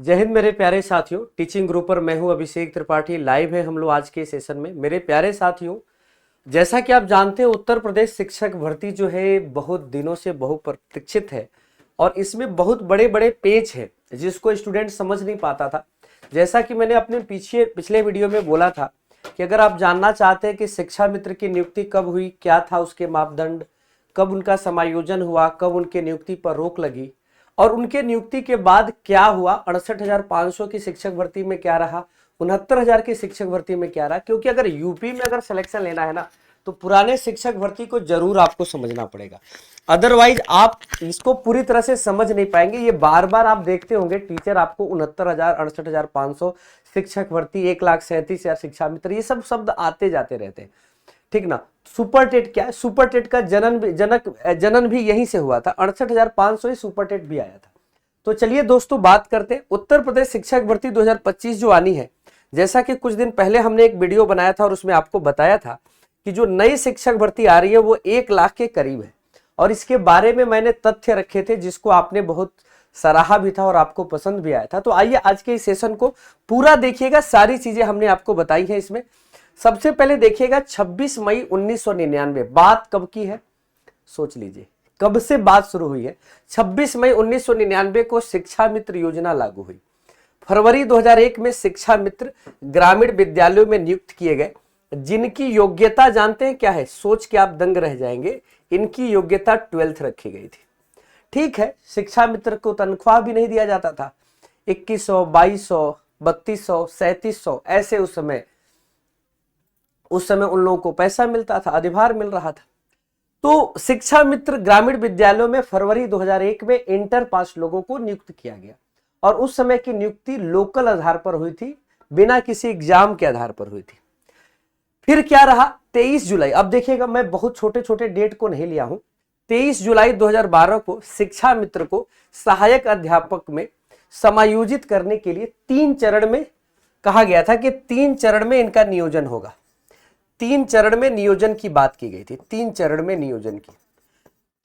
जय हिंद मेरे प्यारे साथियों। टीचिंग ग्रुप पर मैं हूं अभिषेक त्रिपाठी। लाइव है हम लोग आज के सेशन में। मेरे प्यारे साथियों, जैसा कि आप जानते हैं, उत्तर प्रदेश शिक्षक भर्ती जो है बहुत दिनों से बहुप्रतीक्षित है और इसमें बहुत बड़े बड़े पेज है जिसको स्टूडेंट समझ नहीं पाता था। जैसा कि मैंने अपने पिछले वीडियो में बोला था कि अगर आप जानना चाहते हैं कि शिक्षा मित्र की नियुक्ति कब हुई, क्या था उसके मापदंड, कब उनका समायोजन हुआ, कब उनके नियुक्ति पर रोक लगी और उनके नियुक्ति के बाद क्या हुआ, 68,500 की शिक्षक भर्ती में क्या रहा, 69,000 की शिक्षक भर्ती में क्या रहा, क्योंकि अगर यूपी में अगर सिलेक्शन लेना है ना तो पुराने शिक्षक भर्ती को जरूर आपको समझना पड़ेगा, अदरवाइज आप इसको पूरी तरह से समझ नहीं पाएंगे। ये बार बार आप देखते होंगे टीचर आपको 69,000, 68,500 शिक्षक भर्ती, 1,37,000 शिक्षा मित्र, ये सब शब्द आते जाते रहते हैं, ठीक ना। सुपर टेट क्या है? सुपर टेट का जनन भी यहीं से हुआ था, 68,500 ही सुपर टेट भी आया था। तो चलिए दोस्तों बात करते हैं उत्तर प्रदेश शिक्षक भर्ती 2025 जो आनी है। जैसा कि कुछ दिन पहले हमने एक वीडियो बनाया था और उसमें आपको बताया था कि जो नई शिक्षक भर्ती आ रही है वो 1 लाख के करीब है और इसके बारे में मैंने तथ्य रखे थे जिसको आपने बहुत सराहा भी था और आपको पसंद भी आया था। तो आइए आज के इस सेशन को पूरा देखिएगा, सारी चीजें हमने आपको बताई है इसमें। सबसे पहले देखिएगा 26 मई 1999, बात कब की है सोच लीजिए, कब से बात शुरू हुई है। 26 मई 1999 को शिक्षा मित्र योजना लागू हुई। फरवरी 2001 में शिक्षा मित्र ग्रामीण विद्यालयों में नियुक्त किए गए, जिनकी योग्यता जानते हैं क्या है? सोच के आप दंग रह जाएंगे। इनकी योग्यता 12th रखी गई थी। ठीक है, शिक्षा मित्र को तनख्वाह भी नहीं दिया जाता था, 2100, 2200, 3200, 3700 ऐसे उस समय उन लोगों को पैसा मिलता था, अधिभार मिल रहा था। तो शिक्षा मित्र ग्रामीण विद्यालयों में फरवरी 2001 में इंटर पास लोगों को नियुक्त किया गया और उस समय की नियुक्ति लोकल आधार पर हुई थी, बिना किसी एग्जाम के आधार पर हुई थी। फिर क्या रहा? 23 जुलाई, अब देखिएगा मैं बहुत छोटे छोटे डेट को नहीं लिया हूं। 23 जुलाई 2012 को शिक्षा मित्र को सहायक अध्यापक में समायोजित करने के लिए 3 चरण में कहा गया था कि 3 चरण में इनका नियोजन होगा। 3 चरण में नियोजन की बात की गई थी, 3 चरण में नियोजन की,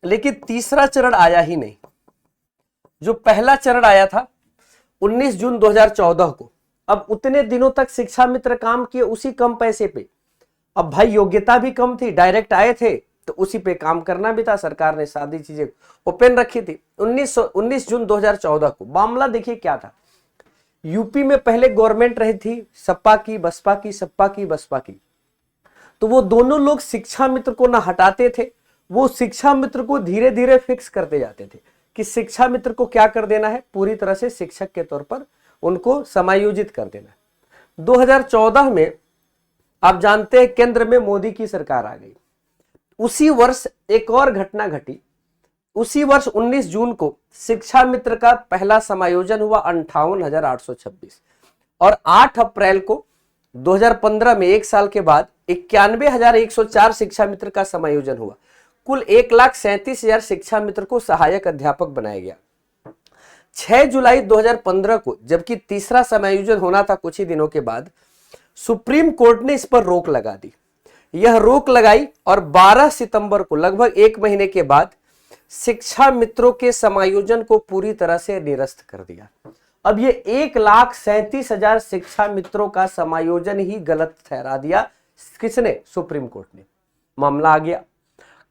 लेकिन तीसरा चरण आया ही नहीं। जो पहला चरण आया था 19 जून 2014 को। अब उतने दिनों तक शिक्षा मित्र काम किए उसी कम पैसे पे। अब भाई योग्यता भी कम थी, डायरेक्ट आए थे तो उसी पे काम करना भी था। सरकार ने सारी चीजें ओपन रखी थी। 19 जून 2014 को मामला देखिए क्या था। यूपी में पहले गवर्नमेंट रही थी सपा की बसपा की, सपा की बसपा की, तो वो दोनों लोग शिक्षा मित्र को ना हटाते थे, वो शिक्षा मित्र को धीरे धीरे फिक्स करते जाते थे कि शिक्षा मित्र को क्या कर देना है, पूरी तरह से शिक्षक के तौर पर उनको समायोजित कर देना है। 2014 में आप जानते हैं केंद्र में मोदी की सरकार आ गई। उसी वर्ष एक और घटना घटी। उसी वर्ष 19 जून को शिक्षा मित्र का पहला समायोजन हुआ 58,826 और 8 अप्रैल को 2015 में, एक साल के बाद, 91,104 शिक्षा मित्र का समायोजन हुआ। कुल 1,37,000 शिक्षा मित्र को सहायक अध्यापक बनाया गया। 6 जुलाई 2015 को जबकि तीसरा समायोजन होना था कुछ ही दिनों के बाद, सुप्रीम कोर्ट ने इस पर रोक लगा दी। यह रोक लगाई और 12 सितंबर को, लगभग 1 महीने के बाद, शिक्षा मित्रों के समायोजन को पूरी तरह से निरस्त कर दिया। अब ये 1,37,000 शिक्षा मित्रों का समायोजन ही गलत ठहरा दिया। किसने? सुप्रीम कोर्ट ने। मामला आ गया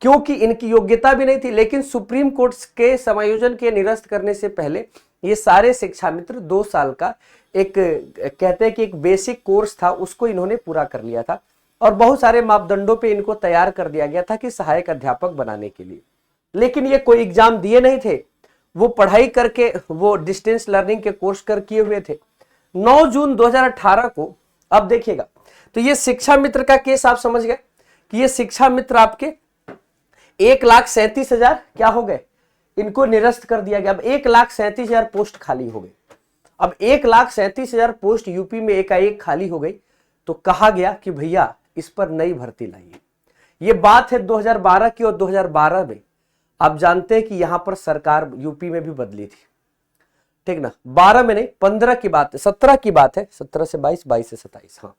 क्योंकि इनकी योग्यता भी नहीं थी, लेकिन सुप्रीम कोर्ट के समायोजन के निरस्त करने से पहले ये सारे शिक्षा मित्र 2 साल का एक, कहते हैं कि एक बेसिक कोर्स था, उसको इन्होंने पूरा कर लिया था और बहुत सारे मापदंडों पे इनको तैयार कर दिया गया था कि सहायक अध्यापक बनाने के लिए। लेकिन ये कोई एग्जाम दिए नहीं थे, वो पढ़ाई करके, वो डिस्टेंस लर्निंग के कोर्स कर किए हुए थे। 9 जून 2018 को, अब देखिएगा, तो ये शिक्षा मित्र का केस आप समझ गए कि ये शिक्षा मित्र आपके 1,37,000 क्या हो गए, इनको निरस्त कर दिया गया। अब 1,37,000 पोस्ट खाली हो गई। अब 1,37,000 पोस्ट यूपी में एकाएक खाली हो गई तो कहा गया कि भैया इस पर नई भर्ती लाइए। ये बात है 2012 की और 2012 में आप जानते हैं कि यहां पर सरकार यूपी में भी बदली थी, ठीक ना। 12 में नहीं, 15 की बात है, 17 की बात है, 17 से 22, 22 से 27, हाँ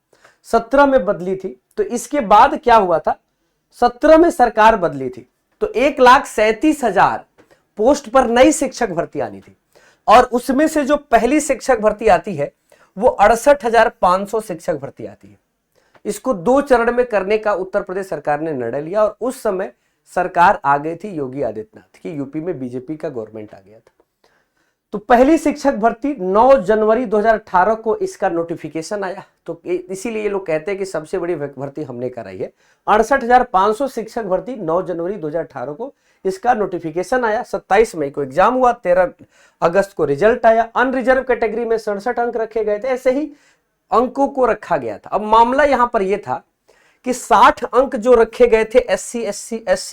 17 में बदली थी। तो इसके बाद क्या हुआ था, 17 में सरकार बदली थी तो 1,37,000 पोस्ट पर नई शिक्षक भर्ती आनी थी। और उसमें से जो पहली शिक्षक भर्ती आती है वो 68,500 शिक्षक भर्ती आती है। इसको 2 चरण में करने का उत्तर प्रदेश सरकार ने निर्णय लिया और उस समय सरकार आ गई थी योगी आदित्यनाथ की, यूपी में बीजेपी का गवर्नमेंट आ गया था। तो पहली शिक्षक भर्ती 9 जनवरी 2018 को इसका नोटिफिकेशन आया। तो इसीलिए ये लोग कहते हैं कि सबसे बड़ी भर्ती हमने कराई है। 68,500 शिक्षक भर्ती 9 जनवरी 2018 को इसका नोटिफिकेशन आया। 27 मई को एग्जाम हुआ, 13 अगस्त को रिजल्ट आया। अनरिजर्व कैटेगरी में 67 अंक रखे गए थे, ऐसे ही अंकों को रखा गया था। अब मामला यहां पर यह था कि 60 अंक जो रखे गए थे एससी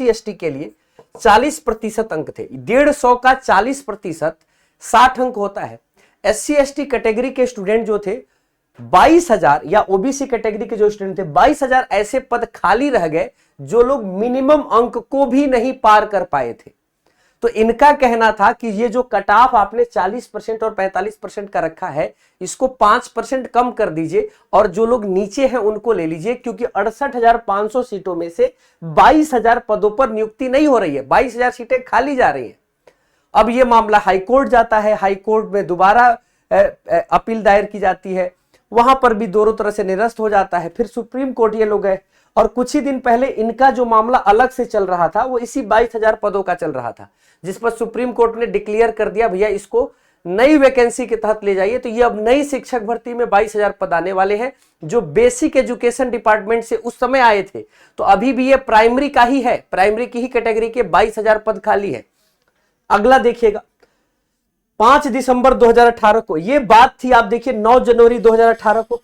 एसटी के लिए 40% अंक थे। 150 का 40% 60 अंक होता है। एससी एसटी कैटेगरी के स्टूडेंट जो थे 22,000 या ओबीसी कैटेगरी के जो स्टूडेंट थे 22,000 ऐसे पद खाली रह गए जो लोग मिनिमम अंक को भी नहीं पार कर पाए थे। तो इनका कहना था कि ये जो कट ऑफ आपने 40% और 45% का रखा है इसको 5% कम कर दीजिए और जो लोग नीचे हैं उनको ले लीजिए, क्योंकि 68,500 सीटों में से 22,000 पदों पर नियुक्ति नहीं हो रही है, 22,000 सीटें खाली जा रही हैं। अब ये मामला हाईकोर्ट जाता है, हाईकोर्ट में दोबारा अपील दायर की जाती है, वहां पर भी दोनों तरह से निरस्त हो जाता है। फिर सुप्रीम कोर्ट ये लोग गए और कुछ ही दिन पहले इनका जो मामला अलग से चल रहा था वो इसी 22,000 पदों का चल रहा था, जिस पर सुप्रीम कोर्ट ने डिक्लेयर कर दिया भैया इसको नई वैकेंसी के तहत ले जाइए। तो ये अब नई शिक्षक भर्ती में 22,000 पद आने वाले हैं जो बेसिक एजुकेशन डिपार्टमेंट से उस समय आए थे। तो अभी भी ये प्राइमरी का ही है, प्राइमरी की ही कैटेगरी के 22,000 पद खाली है। अगला देखिएगा 5 दिसंबर 2018 को ये बात थी। आप देखिए 9 जनवरी 2018 को,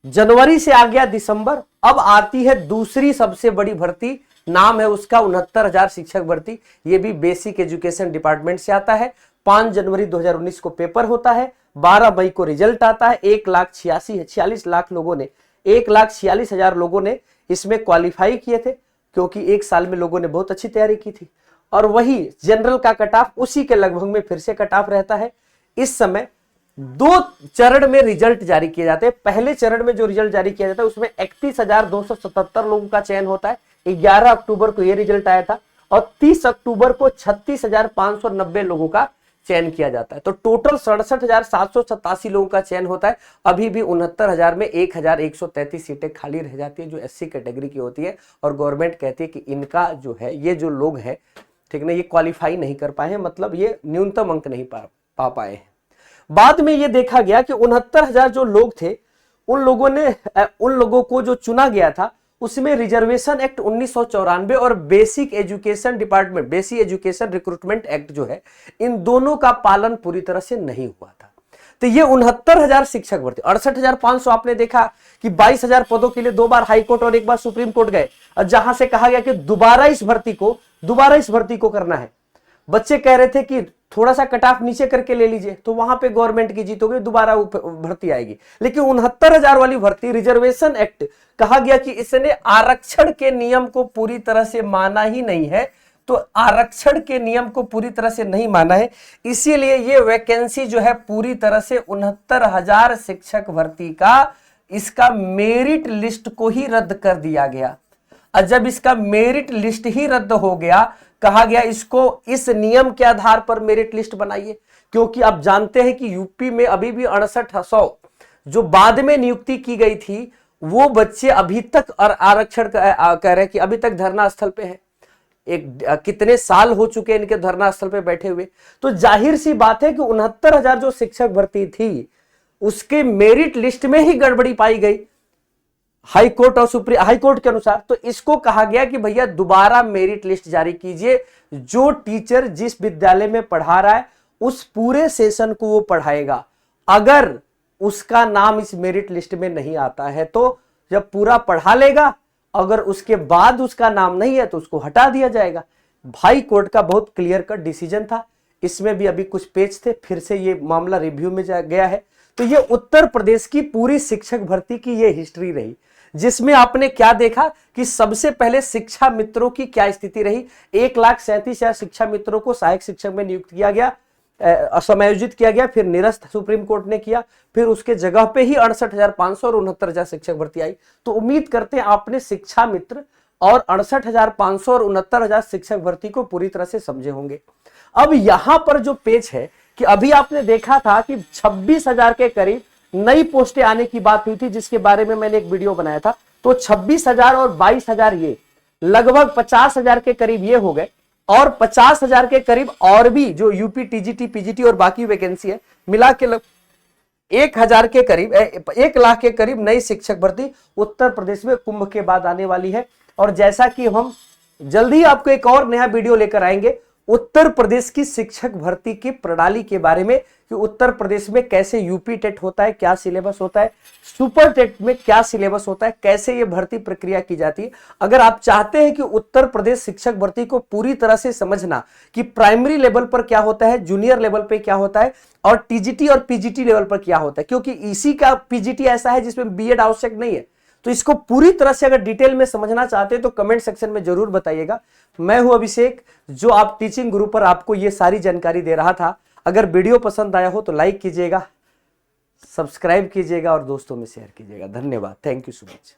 जनवरी से आ गया दिसंबर, अब आती है दूसरी सबसे बड़ी भर्ती, नाम है उसका 69,000 शिक्षक भर्ती। ये भी बेसिक एजुकेशन डिपार्टमेंट से आता है। 5 जनवरी 2019 को पेपर होता है, 12 मई को रिजल्ट आता है। 1,46 लाख लोगों ने 1,46,000 लोगों ने इसमें क्वालिफाई किए थे, क्योंकि एक साल में लोगों ने बहुत अच्छी तैयारी की थी। और वही जनरल का कट ऑफ उसी के लगभग में फिर से कट ऑफ रहता है। इस समय 2 चरण में रिजल्ट जारी किए जाते हैं। पहले चरण में जो रिजल्ट जारी किया जाता है उसमें 31,277 लोगों का चयन होता है। 11 अक्टूबर को यह रिजल्ट आया था और 30 अक्टूबर को 36,590 लोगों का चयन किया जाता है। तो टोटल 67,787 लोगों का चयन होता है। अभी भी 69,000 में 1,133 सीटें खाली रह जाती है जो एससी कैटेगरी की होती है और गवर्नमेंट कहती है कि इनका जो है ये जो लोग हैं, ठीक ना, ये क्वालिफाई नहीं कर पाए हैं, मतलब ये न्यूनतम अंक नहीं पा पाए हैं। बाद में ये देखा गया कि 69,000 जो लोग थे उन लोगों को जो चुना गया था उसमें रिजर्वेशन एक्ट 1994 और basic education department, basic education recruitment act जो है, इन दोनों का पालन पूरी तरह से नहीं हुआ था। तो ये 69,000 शिक्षक भर्ती, 68,500 आपने देखा कि 22,000 पदों के लिए 2 बार हाईकोर्ट और 1 बार सुप्रीम कोर्ट गए और जहां से कहा गया कि दोबारा इस भर्ती को करना है। बच्चे कह रहे थे कि थोड़ा सा कट ऑफ नीचे करके ले लीजिए, तो वहां पे गवर्नमेंट की जीत होगी, दोबारा भर्ती आएगी। लेकिन 69,000 वाली भर्ती, रिजर्वेशन एक्ट, कहा गया कि इसने आरक्षण के नियम को पूरी तरह से माना ही नहीं है। तो आरक्षण के नियम को पूरी तरह से नहीं माना है, इसीलिए ये वैकेंसी जो है पूरी तरह से 69,000 शिक्षक भर्ती का इसका मेरिट लिस्ट को ही रद्द कर दिया गया। और जब इसका मेरिट लिस्ट ही रद्द हो गया, कहा गया इसको इस नियम के आधार पर मेरिट लिस्ट बनाइए, क्योंकि आप जानते हैं कि यूपी में अभी भी 68,100 जो बाद में नियुक्ति की गई थी वो बच्चे अभी तक और आरक्षण कह रहे हैं कि अभी तक धरना स्थल पे है। कितने साल हो चुके हैं इनके धरना स्थल पे बैठे हुए। तो जाहिर सी बात है कि 69,000 जो शिक्षक भर्ती थी उसके मेरिट लिस्ट में ही गड़बड़ी पाई गई हाईकोर्ट और सुप्रीम हाईकोर्ट के अनुसार। तो इसको कहा गया कि भैया दोबारा मेरिट लिस्ट जारी कीजिए, जो टीचर जिस विद्यालय में पढ़ा रहा है उस पूरे सेशन को वो पढ़ाएगा। अगर उसका नाम इस मेरिट लिस्ट में नहीं आता है तो जब पूरा पढ़ा लेगा, अगर उसके बाद उसका नाम नहीं है तो उसको हटा दिया जाएगा। हाई कोर्ट का बहुत क्लियर कट डिसीजन था। इसमें भी अभी कुछ पेज थे, फिर से ये मामला रिव्यू में गया है। तो ये उत्तर प्रदेश की पूरी शिक्षक भर्ती की ये हिस्ट्री रही, जिसमें आपने क्या देखा कि सबसे पहले शिक्षा मित्रों की क्या स्थिति रही। 1,37,000 शिक्षा मित्रों को सहायक शिक्षक में नियुक्त किया गया, समायोजित किया गया, फिर निरस्त सुप्रीम कोर्ट ने किया, फिर उसके जगह पे ही 68,500 और 69,000 शिक्षक भर्ती आई। तो उम्मीद करते हैं आपने शिक्षा मित्र और 68,500 और 69,000 शिक्षक भर्ती को पूरी तरह से समझे होंगे। अब यहां पर जो पेज है कि अभी आपने देखा था कि 26,000 के करीब नई पोस्टें आने की बात हुई थी, जिसके बारे में मैंने एक वीडियो बनाया था। तो 26,000 और 22,000 ये लगभग 50,000 के करीब ये हो गए, और 50,000 के करीब और भी जो यूपी टीजीटी पीजीटी और बाकी वैकेंसी है मिला के 1,000 के करीब 1,00,000 के करीब नई शिक्षक भर्ती उत्तर प्रदेश में कुंभ के बाद आने वाली है। और जैसा कि हम जल्दी आपको एक और नया वीडियो लेकर आएंगे उत्तर प्रदेश की शिक्षक भर्ती की प्रणाली के बारे में, कि उत्तर प्रदेश में कैसे यूपी टेट होता है, क्या सिलेबस होता है, सुपर टेट में क्या सिलेबस होता है, कैसे ये भर्ती प्रक्रिया की जाती है। अगर आप चाहते हैं कि उत्तर प्रदेश शिक्षक भर्ती को पूरी तरह से समझना कि प्राइमरी लेवल पर क्या होता है, जूनियर लेवल पे क्या होता है, और टीजीटी और पीजीटी लेवल पर क्या होता है, क्योंकि इसी का पीजीटी ऐसा है जिसमें बीएड आवश्यक नहीं है, तो इसको पूरी तरह से अगर डिटेल में समझना चाहते हैं तो कमेंट सेक्शन में जरूर बताइएगा। मैं हूं अभिषेक, जो आप टीचिंग गुरु पर आपको ये सारी जानकारी दे रहा था। अगर वीडियो पसंद आया हो तो लाइक कीजिएगा, सब्सक्राइब कीजिएगा और दोस्तों में शेयर कीजिएगा। धन्यवाद, थैंक यू सो मच।